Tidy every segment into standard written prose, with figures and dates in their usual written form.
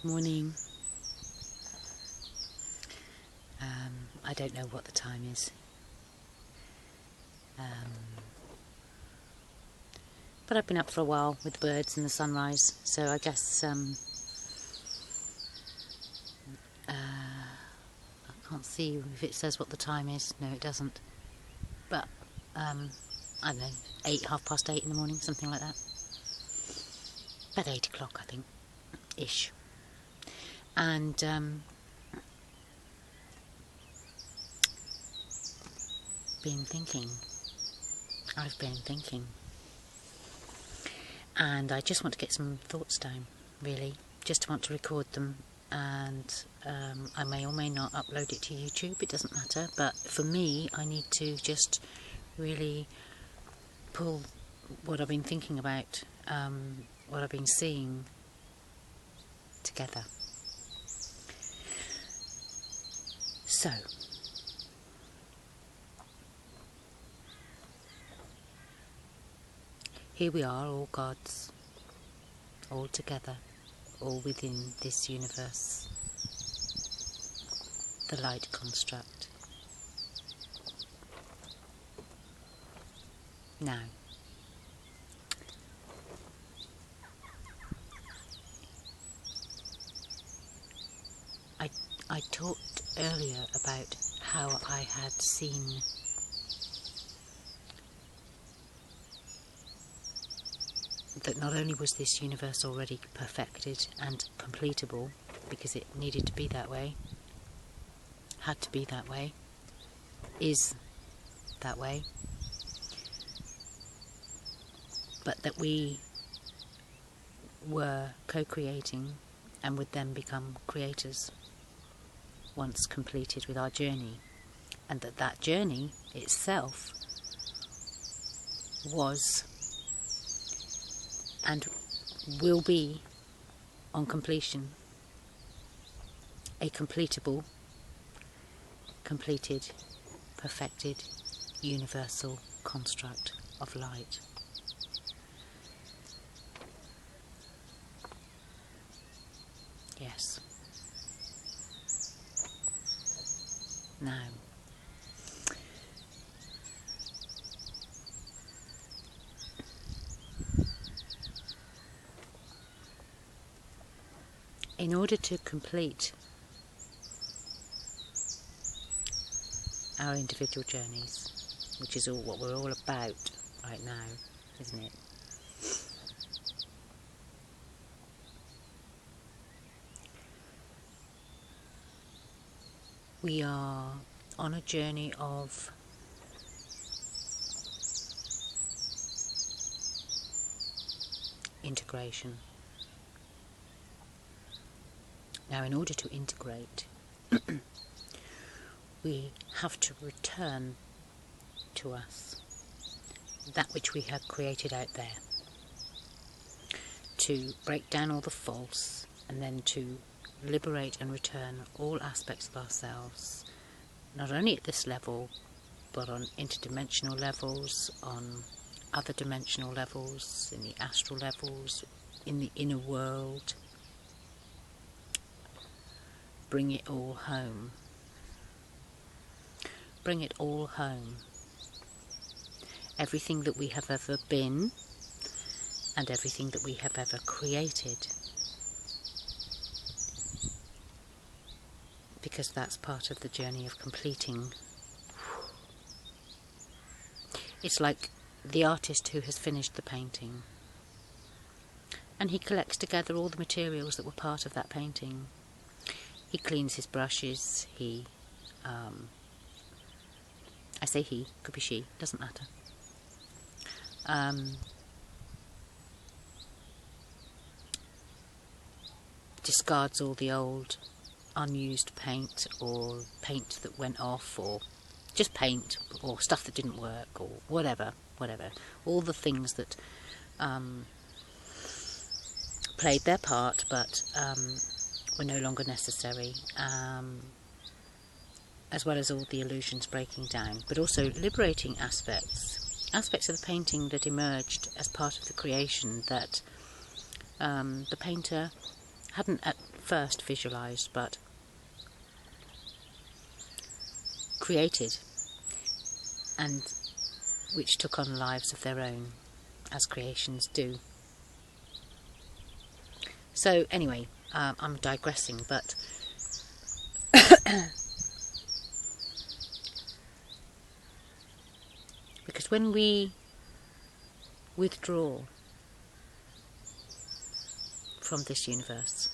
Morning. I don't know what the time is, but I've been up for a while with the birds and the sunrise, so I guess I can't see if it says what the time is. No, it doesn't, but I don't know, 8:30 in the morning, something like that. About 8 o'clock, I think, ish. And I've been thinking, and I just want to get some thoughts down, really, just want to record them, and I may or may not upload it to YouTube, it doesn't matter, but for me, I need to just really pull what I've been thinking about, what I've been seeing together. So, here we are, all gods, all together, all within this universe, the light construct. Now, I talked earlier about how I had seen that not only was this universe already perfected and completable, because it needed to be that way, had to be that way, is that way, but that we were co-creating and would then become creators once completed with our journey, and that journey itself was and will be, on completion, a completable, completed, perfected, universal construct of light. Yes. Now, in order to complete our individual journeys, which is all what we're all about right now, isn't it? We are on a journey of integration. Now, in order to integrate, we have to return to us that which we have created out there, to break down all the false, and then to liberate and return all aspects of ourselves, not only at this level, but on interdimensional levels, on other dimensional levels, in the astral levels, in the inner world. Bring it all home. Bring it all home. Everything that we have ever been, and everything that we have ever created. Because that's part of the journey of completing. It's like the artist who has finished the painting, and he collects together all the materials that were part of that painting. He cleans his brushes, I say he, could be she, doesn't matter. Discards all the old unused paint, or paint that went off, or just paint, or stuff that didn't work, or whatever. All the things that played their part, but were no longer necessary, as well as all the illusions breaking down, but also liberating aspects of the painting that emerged as part of the creation that the painter hadn't at first visualised, but created, and which took on lives of their own, as creations do. So anyway, I'm digressing, but because when we withdraw from this universe,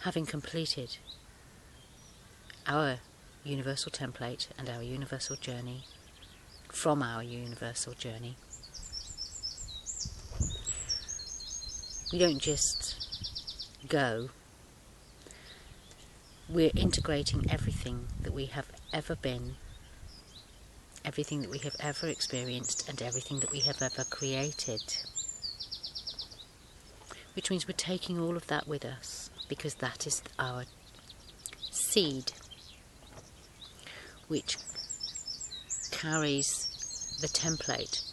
having completed our universal template and our universal journey, from our universal journey, we don't just go. We're integrating everything that we have ever been, everything that we have ever experienced, and everything that we have ever created. Which means we're taking all of that with us, because that is our seed, which carries the template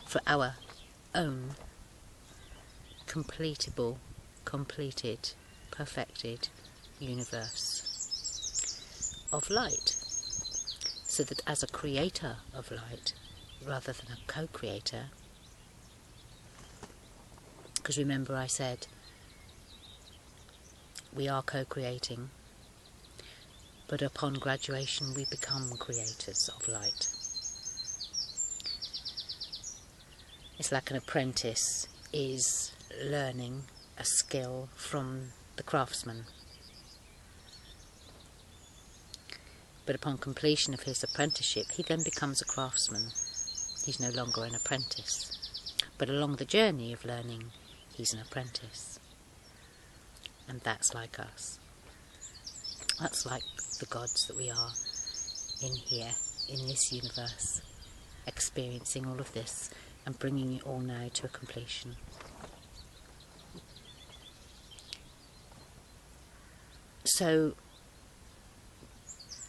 for our own completable, completed, perfected universe of light. So that as a creator of light, rather than a co-creator, because remember I said we are co-creating, but upon graduation we become creators of light. It's like an apprentice is learning a skill from the craftsman. But upon completion of his apprenticeship, he then becomes a craftsman. He's no longer an apprentice. But along the journey of learning, he's an apprentice. And that's like us. That's like the gods that we are in here, in this universe, experiencing all of this and bringing it all now to a completion. So,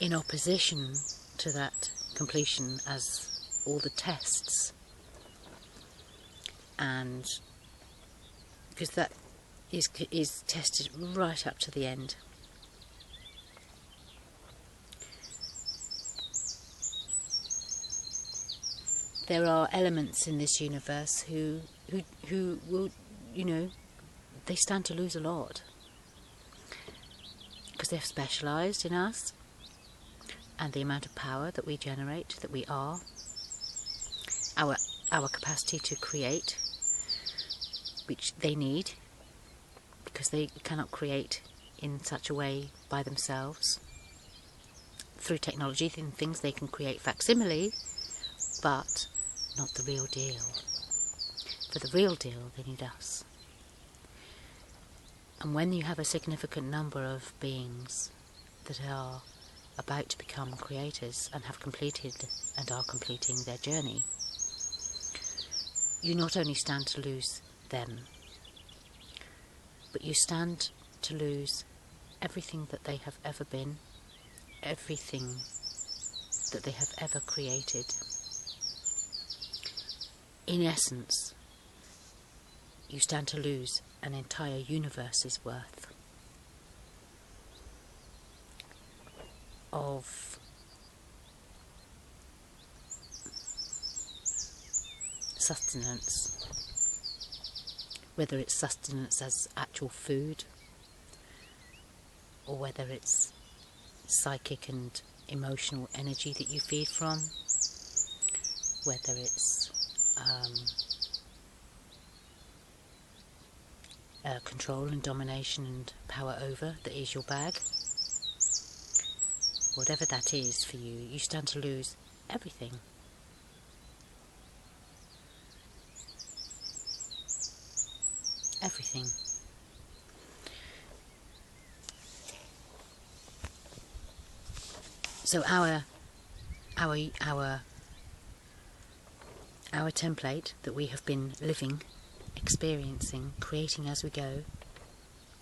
in opposition to that completion, as all the tests, and because that is tested right up to the end, there are elements in this universe who will, you know, they stand to lose a lot because they've specialised in us and the amount of power that we generate, that we are, our capacity to create, which they need because they cannot create in such a way by themselves. Through technology and things they can create facsimile, but not the real deal. For the real deal they need us. And when you have a significant number of beings that are about to become creators and have completed and are completing their journey, you not only stand to lose them, but you stand to lose everything that they have ever been, everything that they have ever created. In essence, you stand to lose an entire universe's worth of sustenance, whether it's sustenance as actual food or whether it's psychic and emotional energy that you feed from, whether it's control and domination and power over that is your bag. Whatever that is for you, you stand to lose everything. Everything. So our template that we have been living, experiencing, creating as we go,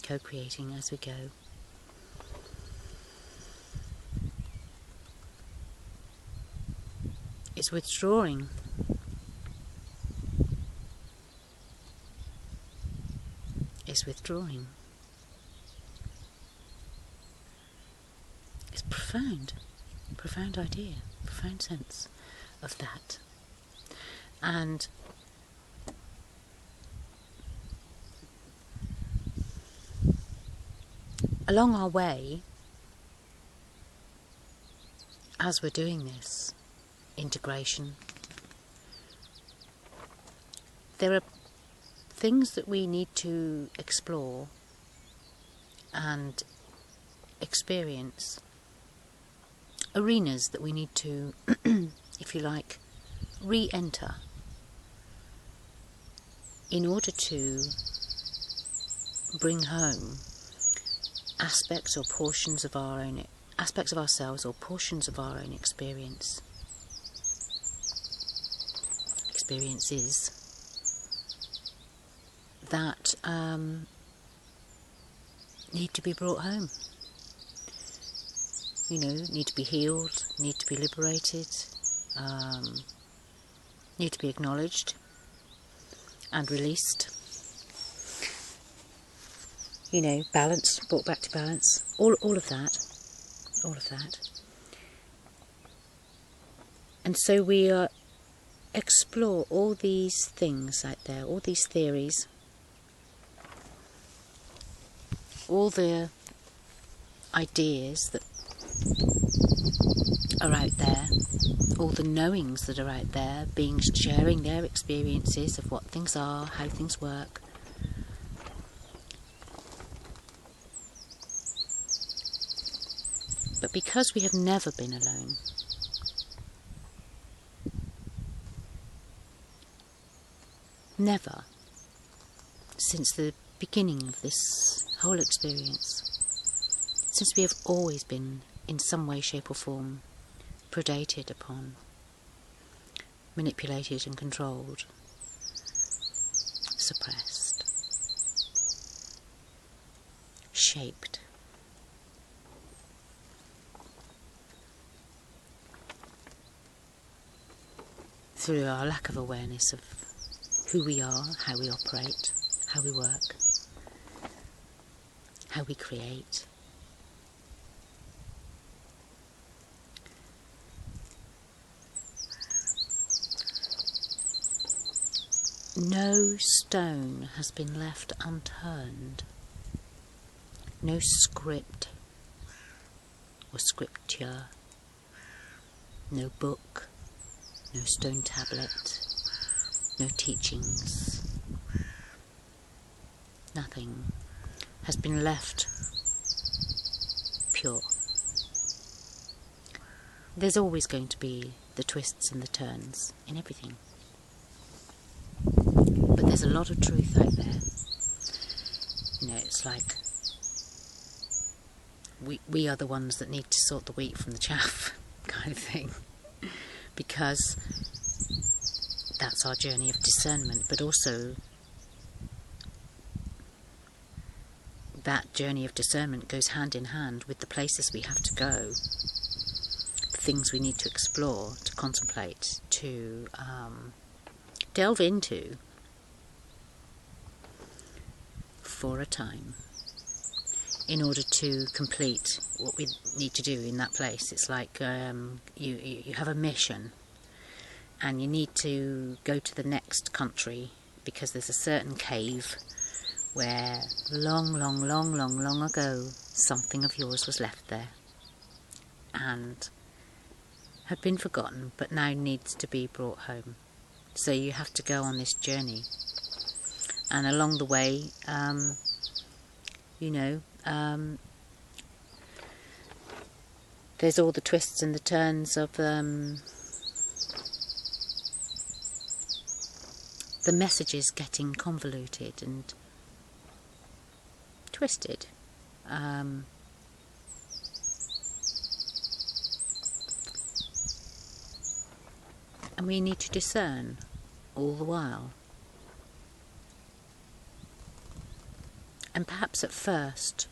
co-creating as we go, is withdrawing is withdrawing. It's profound idea, profound sense of that. And along our way, as we're doing this integration, there are things that we need to explore and experience, arenas that we need to, if you like, re-enter in order to bring home aspects or portions of our own, aspects of ourselves or portions of our own experiences that need to be brought home. You know, need to be healed, need to be liberated, need to be acknowledged and released. You know, balance, brought back to balance, all of that. And so we explore all these things out there, all these theories, all the ideas that are out there, all the knowings that are out there, beings sharing their experiences of what things are, how things work. But because we have never been alone, never, since the beginning of this whole experience, since we have always been, in some way, shape or form, predated upon, manipulated and controlled, suppressed, shaped, through our lack of awareness of who we are, how we operate, how we work, how we create. No stone has been left unturned, no script or scripture, no book, no stone tablet, no teachings, nothing has been left pure. There's always going to be the twists and the turns in everything. But there's a lot of truth out there. You know, it's like we are the ones that need to sort the wheat from the chaff kind of thing. Because that's our journey of discernment, but also that journey of discernment goes hand in hand with the places we have to go, the things we need to explore, to contemplate, to delve into for a time in order to complete what we need to do in that place. It's like you have a mission and you need to go to the next country because there's a certain cave where long ago something of yours was left there and had been forgotten but now needs to be brought home. So you have to go on this journey, and along the way there's all the twists and the turns of the messages getting convoluted and twisted. And we need to discern all the while. And perhaps at first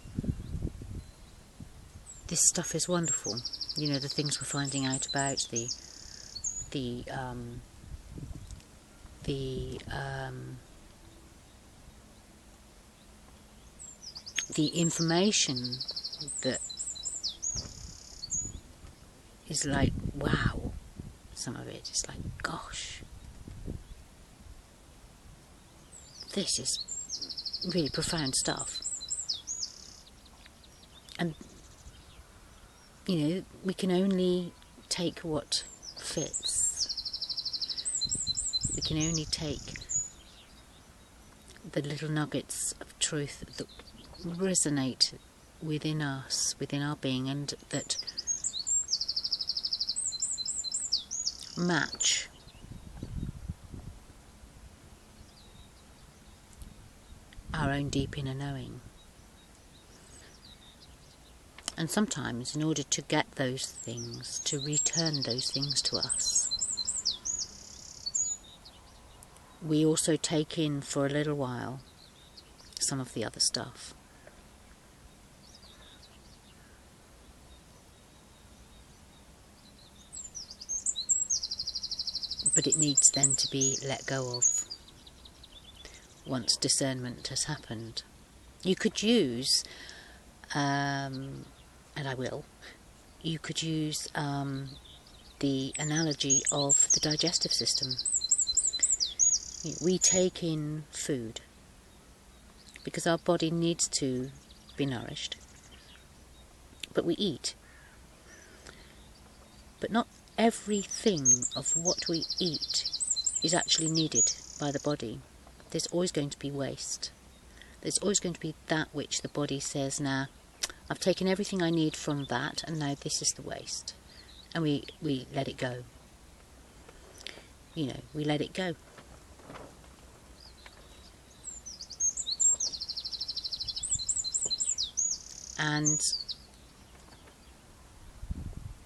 this stuff is wonderful, you know, the things we're finding out about, the the information that is like, wow, some of it is like, gosh, this is really profound stuff. And, you know, we can only take what fits. We can only take the little nuggets of truth that resonate within us, within our being, and that match our own deep inner knowing. And sometimes, in order to get those things, to return those things to us, we also take in for a little while some of the other stuff. But it needs then to be let go of once discernment has happened. You could use, and I will, you could use the analogy of the digestive system. We take in food because our body needs to be nourished, but we eat. But not everything of what we eat is actually needed by the body. There's always going to be waste. There's always going to be that which the body says, now, I've taken everything I need from that, and now this is the waste. And we let it go. You know, we let it go. And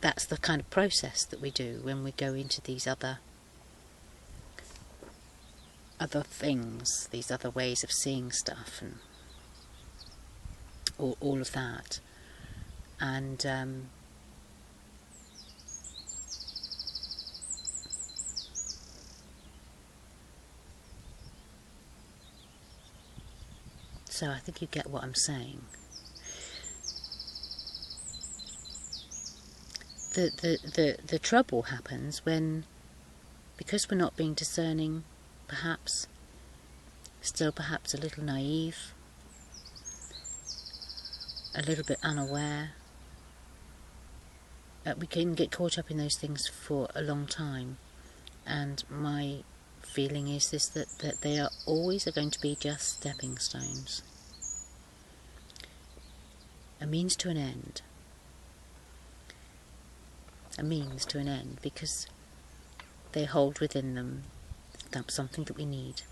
that's the kind of process that we do when we go into these other things, these other ways of seeing stuff, and all of that. And so I think you get what I'm saying. The trouble happens when, because we're not being discerning, perhaps, still perhaps a little naive, a little bit unaware, we can get caught up in those things for a long time. And my feeling is this, that they are always going to be just stepping stones, a means to an end. A means to an end, because they hold within them something that we need.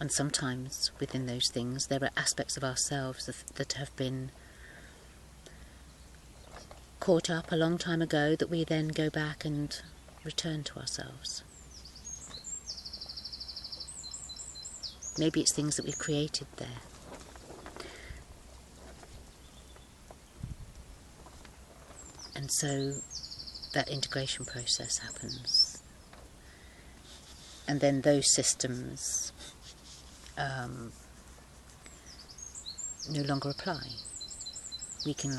And sometimes within those things there are aspects of ourselves that have been caught up a long time ago, that we then go back and return to ourselves. Maybe it's things that we've created there. And so that integration process happens. And then those systems no longer apply. We can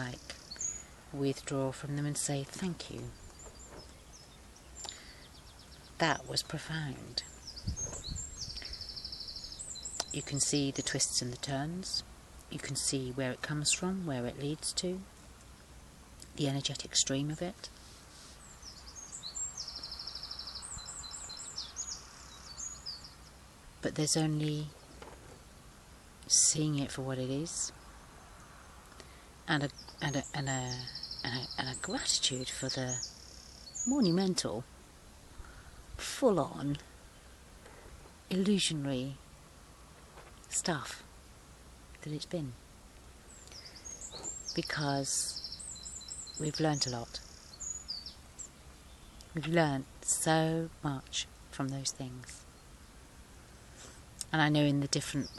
withdraw from them and say, thank you. That was profound. You can see the twists and the turns. You can see where it comes from, where it leads to, the energetic stream of it. But there's only seeing it for what it is, and a gratitude for the monumental, full-on, illusionary stuff that it's been. Because we've learnt a lot. We've learnt so much from those things. And I know in the different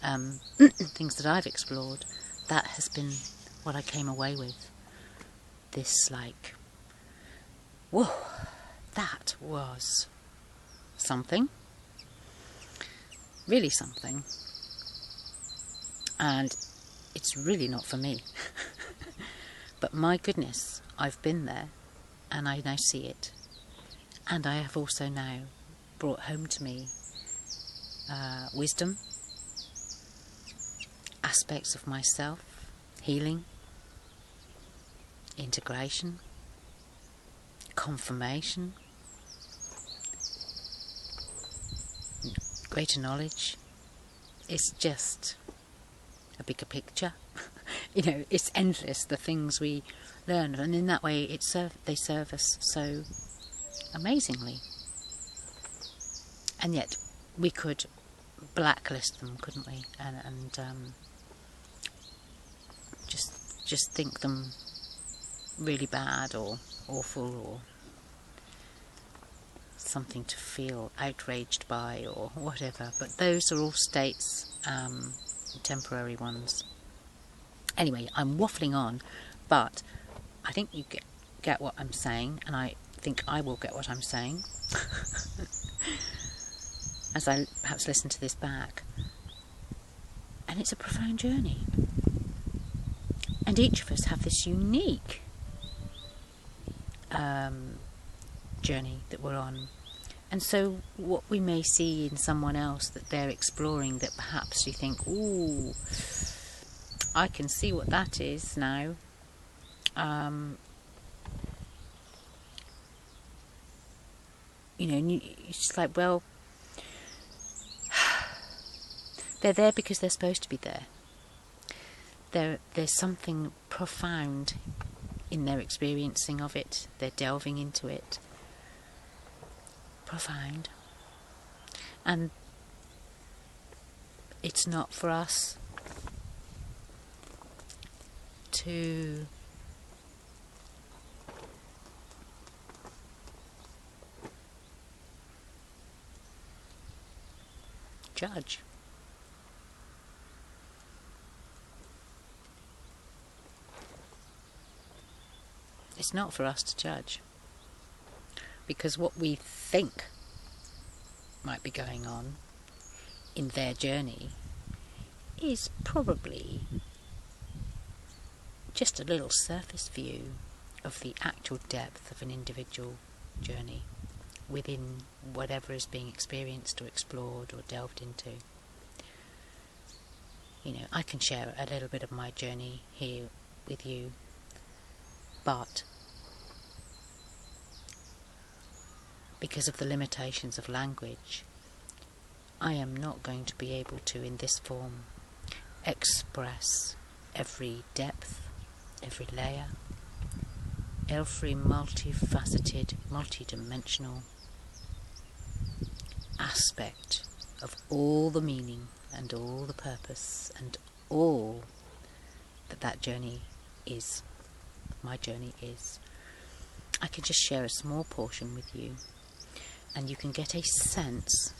things that I've explored, that has been what I came away with. This whoa, that was something. really something. And it's really not for me. But my goodness, I've been there and I now see it. And I have also now brought home to me wisdom, aspects of myself, healing, integration, confirmation, greater knowledge. It's just a bigger picture. You know, it's endless, the things we learn, and in that way they serve us so amazingly. And yet we could blacklist them, couldn't we? And just think them really bad or awful or something to feel outraged by or whatever. But those are all states, temporary ones. Anyway, I'm waffling on, but I think you get what I'm saying, and I think I will get what I'm saying as I perhaps listen to this back. And it's a profound journey. And each of us have this unique journey that we're on. And so what we may see in someone else that they're exploring, that perhaps you think, ooh, I can see what that is now. You know, and it's just like, well, they're there because they're supposed to be there. There's something profound in their experiencing of it. They're delving into it. Profound. And it's not for us to judge. It's not for us to judge, because what we think might be going on in their journey is probably just a little surface view of the actual depth of an individual journey within whatever is being experienced or explored or delved into. You know, I can share a little bit of my journey here with you, but because of the limitations of language, I am not going to be able to, in this form, express every depth, every layer, every multifaceted, multidimensional aspect of all the meaning and all the purpose and all that journey is. My journey is. I can just share a small portion with you, and you can get a sense,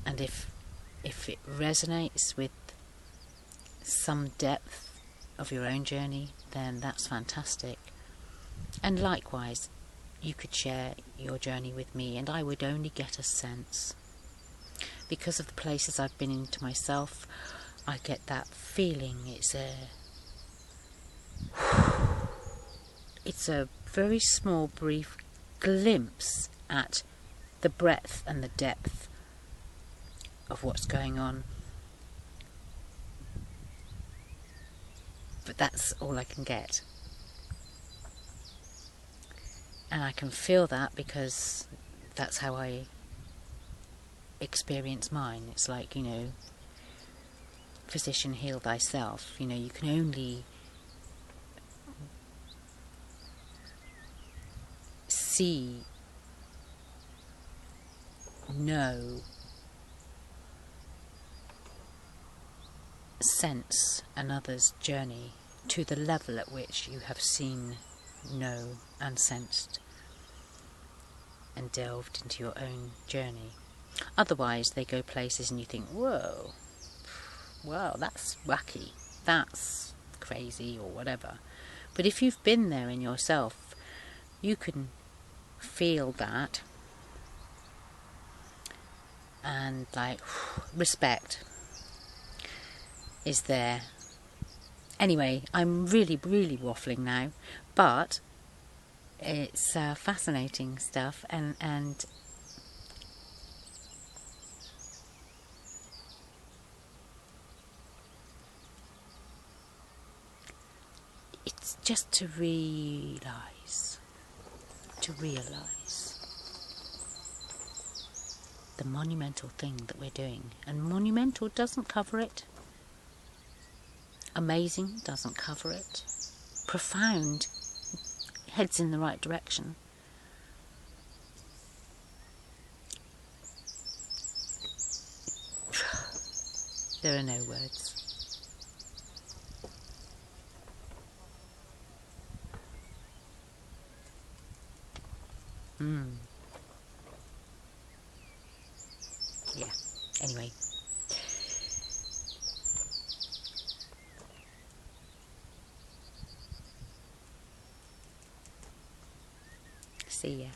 and if it resonates with some depth of your own journey, then that's fantastic. And likewise, you could share your journey with me, and I would only get a sense. Because of the places I've been into myself, I get that feeling. It's a very small, brief glimpse at the breadth and the depth of what's going on. But that's all I can get. And I can feel that because that's how I experience mine. It's like, you know, physician, heal thyself. You know, you can only see, know, sense another's journey to the level at which you have seen, know and sensed and delved into your own journey. Otherwise they go places and you think, whoa, wow, that's wacky, that's crazy or whatever. But if you've been there in yourself, you can feel that and like respect is there. Anyway, I'm really waffling now, but it's fascinating stuff, and it's just to realise the monumental thing that we're doing. And monumental doesn't cover it. Amazing doesn't cover it. Profound heads in the right direction. There are no words. Yeah, anyway. See ya.